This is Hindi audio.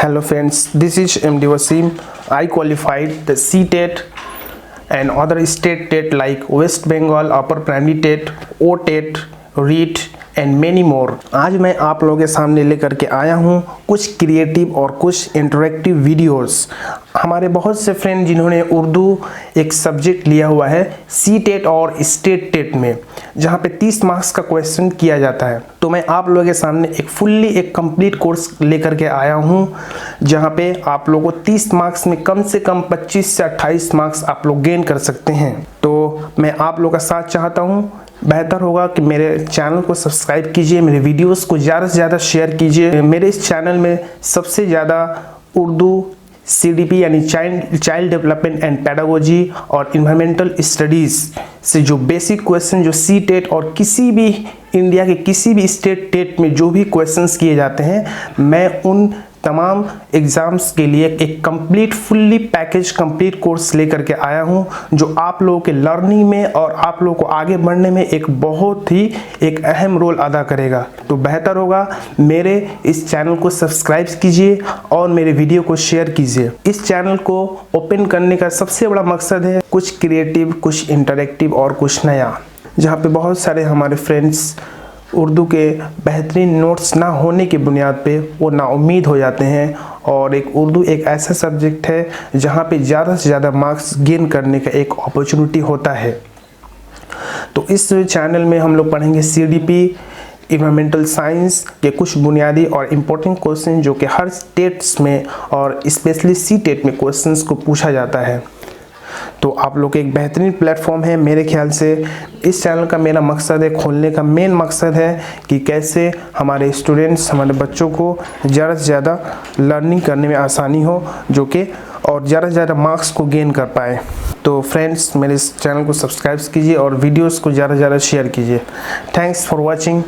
Hello friends, this is MD Wasim. I qualified the CTET and other state TET like West Bengal, Upper Primary TET, otet, reet and many more. आज मैं आप लोगों के सामने लेकर के आया हूँ कुछ क्रिएटिव और कुछ इंटरेक्टिव वीडियोस। हमारे बहुत से फ्रेंड जिन्होंने उर्दू एक सब्जेक्ट लिया हुआ है CTET और स्टेट टेट में, जहाँ पे 30 मार्क्स का क्वेश्चन किया जाता है, तो मैं आप लोगों के सामने एक कंप्लीट कोर्स लेकर के आया हूँ, जहाँ पे आप लोगों को 30 मार्क्स में कम से कम 25 से 28 मार्क्स आप लोग गेन कर सकते हैं। तो मैं आप लोगों का साथ चाहता हूँ। बेहतर होगा कि मेरे चैनल को सब्सक्राइब कीजिए, मेरे वीडियोस को ज़्यादा से ज़्यादा शेयर कीजिए। मेरे इस चैनल में सबसे ज़्यादा उर्दू, CDP यानी चाइल्ड डेवलपमेंट एंड पेडागोजी और इन्वायरमेंटल स्टडीज़ से जो बेसिक क्वेश्चन जो CTET और किसी भी इंडिया के किसी भी स्टेट टेट में जो भी क्वेश्चंस किए जाते हैं, मैं उन तमाम एग्ज़ाम्स के लिए एक complete fully package complete course लेकर के आया हूं, जो आप लोगों के लर्निंग में और आप लोगों को आगे बढ़ने में एक बहुत ही एक अहम रोल अदा करेगा। तो बेहतर होगा मेरे इस चैनल को सब्सक्राइब कीजिए और मेरे वीडियो को शेयर कीजिए। इस चैनल को ओपन करने का सबसे बड़ा मकसद है कुछ क्रिएटिव, कुछ इंटरेक्टिव और कुछ नया, जहाँ पे बहुत सारे हमारे फ्रेंड्स उर्दू के बेहतरीन नोट्स ना होने की बुनियाद पे वो नाउम्मीद हो जाते हैं। और उर्दू एक ऐसा सब्जेक्ट है जहाँ पे ज़्यादा से ज़्यादा मार्क्स गेन करने का एक अपॉर्चुनिटी होता है। तो इस चैनल में हम लोग पढ़ेंगे CDP, इन्वायरमेंटल साइंस के कुछ बुनियादी और इम्पोर्टेंट क्वेश्चन जो कि हर स्टेट्स में और स्पेशली CTET में क्वेश्चंस को पूछा जाता है। तो आप लोग एक बेहतरीन प्लेटफॉर्म है। मेरे ख्याल से इस चैनल का मेरा मकसद है, खोलने का मेन मकसद है कि कैसे हमारे स्टूडेंट्स, हमारे बच्चों को ज़्यादा से ज़्यादा लर्निंग करने में आसानी हो, जो कि और ज़्यादा से ज़्यादा मार्क्स को गेन कर पाए। तो फ्रेंड्स, मेरे इस चैनल को सब्सक्राइब कीजिए और वीडियोस को ज़्यादा से ज़्यादा शेयर कीजिए। Thanks for watching.